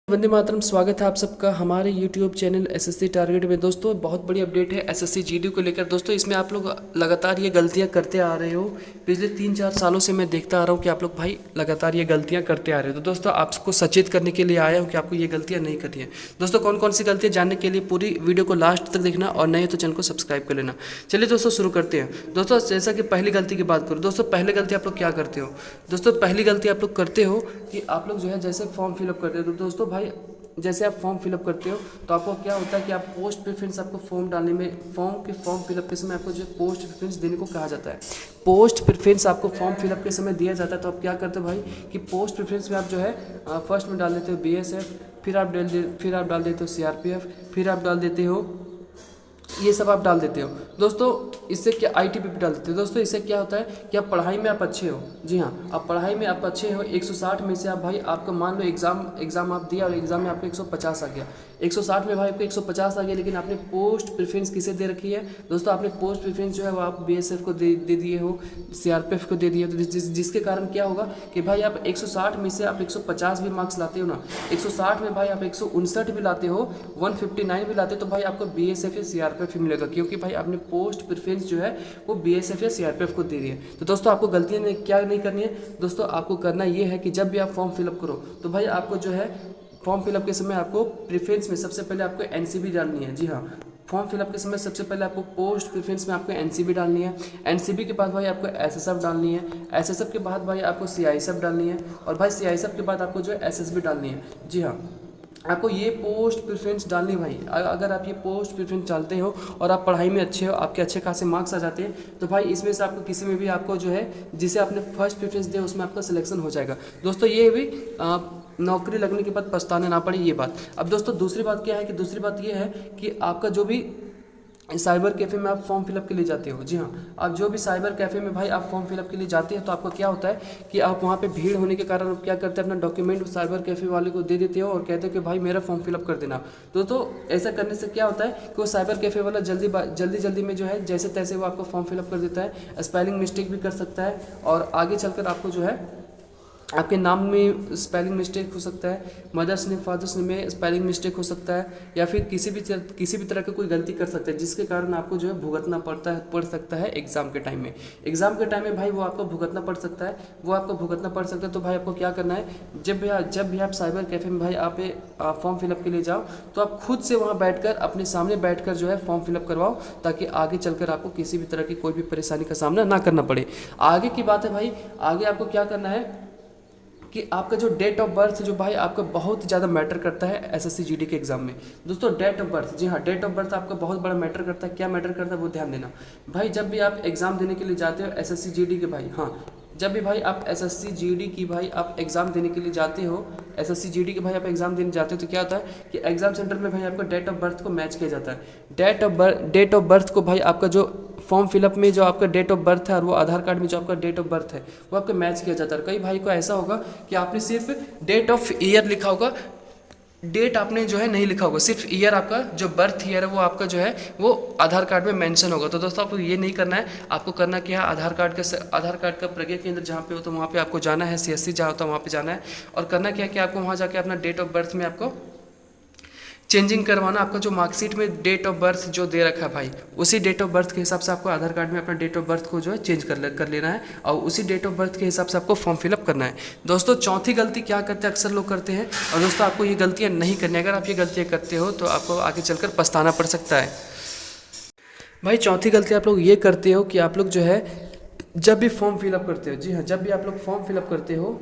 वंदे मातरम। स्वागत है आप सबका हमारे YouTube चैनल एसएससी टारगेट में। दोस्तों बहुत बड़ी अपडेट है एसएससी जीडी को लेकर। दोस्तों इसमें आप लोग लगातार ये गलतियां करते आ रहे हो। पिछले 3-4 सालों से मैं देखता आ रहा हूँ कि आप लोग भाई लगातार ये गलतियां करते आ रहे हो। तो दोस्तों आपको सचेत करने के लिए आया हूँ कि आपको ये गलतियाँ नहीं करनी है। दोस्तों कौन कौन सी गलतियाँ जानने के लिए पूरी वीडियो को लास्ट तक देखना और नहीं तो चैनल को सब्सक्राइब कर लेना। चलिए दोस्तों शुरू करते हैं। दोस्तों जैसा कि पहली गलती की बात करूँ, दोस्तों पहली गलती आप लोग क्या करते हो? दोस्तों पहली गलती आप लोग करते हो कि आप लोग जो है जैसे फॉर्म फिलअप करते हो, तो दोस्तों भाई जैसे आप फॉर्म फिलअप करते हो तो आपको क्या होता है कि आप पोस्ट प्रेफरेंस आपको फॉर्म डालने में फॉर्म फिलअप के समय आपको जो पोस्ट प्रेफरेंस देने को कहा जाता है। पोस्ट प्रेफरेंस आपको फॉर्म फिलअप के समय दिया जाता है। तो आप क्या करते हो भाई कि पोस्ट प्रेफरेंस में आप जो है फर्स्ट में डाल देते हो बीएसएफ, फिर आप डाल देते हो सीआरपीएफ, फिर आप डाल देते हो ये सब आप डाल देते हो। दोस्तों इससे क्या आईटीबीपी डाल देते हो। दोस्तों इससे क्या होता है कि आप पढ़ाई में आप अच्छे हो। जी हाँ, आप पढ़ाई में आप अच्छे हो। 160 में से आप भाई आपका मान लो एग्ज़ाम आप दिया और एग्ज़ाम में आपको 150 आ गया। 160 में भाई आपको 150 आ गया, लेकिन आपने पोस्ट प्रेफरेंस किसे दे रखी है? दोस्तों आपने पोस्ट प्रेफरेंस जो है वो आप बीएसएफ को दे दिए हो, सीआरपीएफ को दे दिए हो। तो जिसके कारण क्या होगा कि भाई आप 160 में से आप 150 भी मार्क्स लाते हो ना, 160 में भाई आप 159 भी लाते हो, 159 भी लाते हो, तो भाई आपको बीएसएफ या सीआरपीएफ मिलेगा, क्योंकि भाई आपने पोस्ट प्रेफरेंस जो है वो बीएसएफ या सीआरपीएफ को दे रही है। तो दोस्तों आपको गलतियाँ क्या नहीं करनी है? दोस्तों आपको करना ये है कि जब भी आप फॉर्म फिलअप करो तो भाई आपको जो है फॉर्म फिलअप के समय आपको प्रेफरेंस में सबसे पहले आपको एनसीबी डालनी है। जी हाँ, फॉर्म फिलअप के समय सबसे पहले आपको पोस्ट प्रेफरेंस में आपको एनसीबी डालनी है। एनसीबी के बाद भाई आपको एसएसएफ डालनी है। एसएसएफ के बाद भाई आपको सीआईएसएफ डालनी है, और भाई सीआईएसएफ के बाद आपको जो है एसएसबी डालनी है। जी हाँ, आपको ये पोस्ट प्रेफरेंस डालनी भाई। अगर आप ये पोस्ट प्रेफरेंस डालते हो और आप पढ़ाई में अच्छे हो, आपके अच्छे खासे मार्क्स आ जाते हैं, तो भाई इसमें से आपको किसी में भी आपको जो है जिसे आपने फर्स्ट प्रेफरेंस दिया उसमें आपका सिलेक्शन हो जाएगा। दोस्तों ये भी नौकरी लगने के बाद पछताने ना पड़े, ये बात। अब दोस्तों दूसरी बात क्या है कि दूसरी बात ये है कि आपका जो भी साइबर कैफ़े में आप फॉर्म फिलअप के लिए जाते हो। जी हाँ, आप जो भी साइबर कैफ़े में भाई आप फॉर्म फिलअप के लिए जाते हैं, तो आपको क्या होता है कि आप वहाँ पे भीड़ होने के कारण आप क्या करते हैं, अपना डॉक्यूमेंट उस साइबर कैफ़े वाले को दे देते हो और कहते हो कि भाई मेरा फॉर्म फिलअप कर देना। तो ऐसा करने से क्या होता है कि वो साइबर कैफ़े वाला जल्दी में जो है जैसे तैसे वो आपको फॉर्म फिलअप कर देता है। स्पेलिंग मिस्टेक भी कर सकता है और आगे चलकर आपको जो है आपके नाम में स्पेलिंग मिस्टेक हो सकता है, मदर्स नेम फादर्स नेम में स्पेलिंग मिस्टेक हो सकता है, या फिर किसी भी तरह की कोई गलती कर सकता है, जिसके कारण आपको जो है भुगतना पड़ सकता है एग्ज़ाम के टाइम में। एग्ज़ाम के टाइम में भाई वो आपको भुगतना पड़ सकता है। तो भाई आपको क्या करना है, जब भी आप साइबर कैफ़े में भाई आप फॉर्म फिलअप के लिए जाओ, तो आप खुद से वहाँ बैठकर अपने सामने बैठकर जो है फॉर्म फिलअप करवाओ, ताकि आगे चलकर आपको किसी भी तरह की कोई भी परेशानी का सामना ना करना पड़े। आगे की बात है भाई, आगे आपको क्या करना है कि आपका जो डेट ऑफ बर्थ जो भाई आपका बहुत ज़्यादा मैटर करता है एसएससी जीडी के एग्जाम में। दोस्तों डेट ऑफ बर्थ, जी हाँ, डेट ऑफ बर्थ आपका बहुत बड़ा मैटर करता है। क्या मैटर करता है वो ध्यान देना भाई। जब भी आप एग्ज़ाम देने के लिए जाते हो एसएससी जीडी के भाई, हाँ, जब भी भाई आप एसएससी जीडी की भाई आप एग्ज़ाम देने के लिए जाते हो, एसएससी जीडी के भाई आप एग्ज़ाम देने जाते हो, तो क्या होता है कि एग्ज़ाम सेंटर में भाई आपका डेट ऑफ बर्थ को मैच किया जाता है। डेट ऑफ बर्थ को भाई आपका जो फॉर्म फिलअप में जो आपका डेट ऑफ बर्थ है और वो आधार कार्ड में जो आपका डेट ऑफ बर्थ है वो आपका मैच किया जाता है। कई भाई को ऐसा होगा कि आपने सिर्फ डेट ऑफ ईयर लिखा होगा, डेट आपने जो है नहीं लिखा होगा, सिर्फ ईयर आपका जो बर्थ ईयर है वो आपका जो है वो आधार कार्ड में मेंशन होगा। तो दोस्तों आपको ये नहीं करना है। आपको करना क्या है, आधार कार्ड का प्रज्ञा केंद्र जहाँ पे हो तो वहाँ पे आपको जाना है, सीएससी जहाँ होता है वहाँ पे जाना है, और करना क्या है कि आपको वहाँ जाके अपना डेट ऑफ बर्थ में आपको चेंजिंग करवाना। आपका जो मार्कशीट में डेट ऑफ बर्थ जो दे रखा है भाई, उसी डेट ऑफ बर्थ के हिसाब से आपको आधार कार्ड में अपना डेट ऑफ बर्थ को जो है चेंज कर लेना है, और उसी डेट ऑफ बर्थ के हिसाब से आपको फॉर्म फिलअप करना है। दोस्तों चौथी गलती क्या करते हैं, अक्सर लोग करते हैं, और दोस्तों आपको ये गलतियाँ नहीं करनी है। अगर आप ये गलतियाँ करते हो तो आपको आगे चलकर पछताना पड़ सकता है भाई। चौथी गलती आप लोग ये करते हो कि आप लोग जो है जब भी फॉर्म फिलअप करते हो, जी हाँ, जब भी आप लोग फॉर्म फिलअप करते हो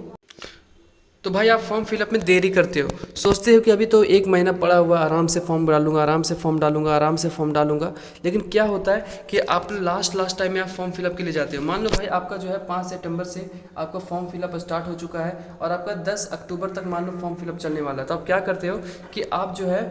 तो भाई आप फॉर्म फिलअप में देरी करते हो। सोचते हो कि अभी तो 1 महीना पड़ा हुआ, आराम से फॉर्म डालूंगा। लेकिन क्या होता है कि आप लास्ट टाइम में आप फॉर्म फिलअप के लिए जाते हो। मान लो भाई आपका जो है 5 सितंबर से आपका फॉर्म फिलअप स्टार्ट हो चुका है और आपका 10 अक्टूबर तक मान लो फॉर्म फिलअप चलने वाला है। तो आप क्या करते हो कि आप जो है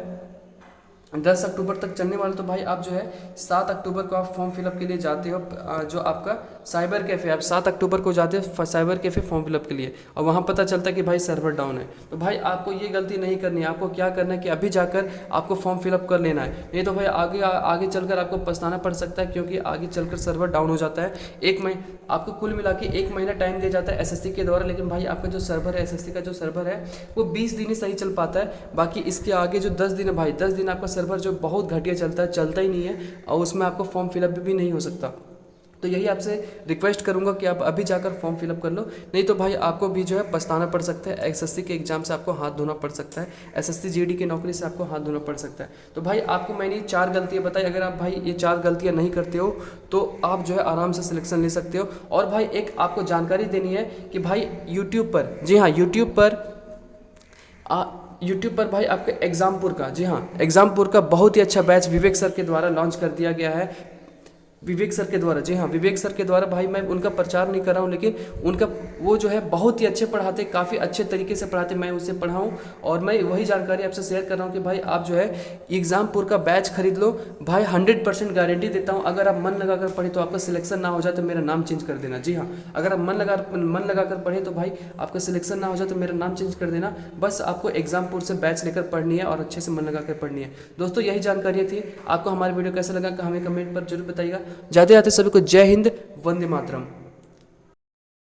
10 अक्टूबर तक चलने वाला। तो भाई आप जो है 7 अक्टूबर को आप फॉर्म फिलअप के लिए जाते हो, जो आपका साइबर कैफ़े, आप 7 अक्टूबर को जाते हो साइबर कैफ़े फॉर्म फिलअप के लिए, और वहाँ पता चलता है कि भाई सर्वर डाउन है। तो भाई आपको ये गलती नहीं करनी है। आपको क्या करना है कि अभी जाकर आपको फॉर्म फिलअप कर लेना है, नहीं तो भाई आगे चलकर आपको पछताना पड़ सकता है, क्योंकि आगे चलकर सर्वर डाउन हो जाता है। आपको कुल मिला के 1 महीना टाइम दिया जाता है एसएससी के द्वारा, लेकिन भाई आपका जो सर्वर है, एसएससी का जो सर्वर है वो 20 दिन ही सही चल पाता है। बाकी इसके आगे जो 10 दिन है भाई, 10 दिन आपका सर्वर जो बहुत घटिया चलता है, चलता ही नहीं है, और उसमें आपको फॉर्म फिलअप भी नहीं हो सकता। तो यही आपसे रिक्वेस्ट करूंगा कि आप अभी जाकर फॉर्म फिलअप कर लो, नहीं तो भाई आपको भी जो है पछताना पड़ सकता है। एसएससी के एग्जाम से आपको हाथ धोना पड़ सकता है, एसएससी जीडी की नौकरी से आपको हाथ धोना पड़ सकता है। तो भाई आपको मैंने 4 गलतियां बताई, अगर आप भाई ये 4 गलतियां नहीं करते हो तो आप जो है आराम से सिलेक्शन ले सकते हो। और भाई एक आपको जानकारी देनी है कि भाई यूट्यूब पर, जी हाँ यूट्यूब पर भाई आपके एग्जामपुर का, जी हाँ एग्जामपुर का बहुत ही अच्छा बैच विवेक सर के द्वारा लॉन्च कर दिया गया है। विवेक सर के द्वारा, जी हाँ विवेक सर के द्वारा। भाई मैं उनका प्रचार नहीं कर रहा हूँ, लेकिन उनका वो जो है बहुत ही अच्छे पढ़ाते, काफ़ी अच्छे तरीके से पढ़ाते, मैं उससे पढ़ा हूँ, और मैं वही जानकारी आपसे शेयर कर रहा हूँ कि भाई आप जो है एग्जामपुर का बैच खरीद लो। भाई 100% गारंटी देता हूँ, अगर आप मन लगा कर पढ़े तो आपका सिलेक्शन ना हो जाए तो मेरा नाम चेंज कर देना। जी हाँ, अगर आप मन लगा कर पढ़े तो भाई आपका सिलेक्शन ना हो जाए तो मेरा नाम चेंज कर देना। बस आपको एग्जामपुर से बैच लेकर पढ़नी है और अच्छे से मन लगा कर पढ़नी है। दोस्तों यही जानकारी थी। आपको हमारी वीडियो कैसा लगा हमें कमेंट पर जरूर बताइएगा। जाते जाते सभी को जय हिंद, वंदे मातरम।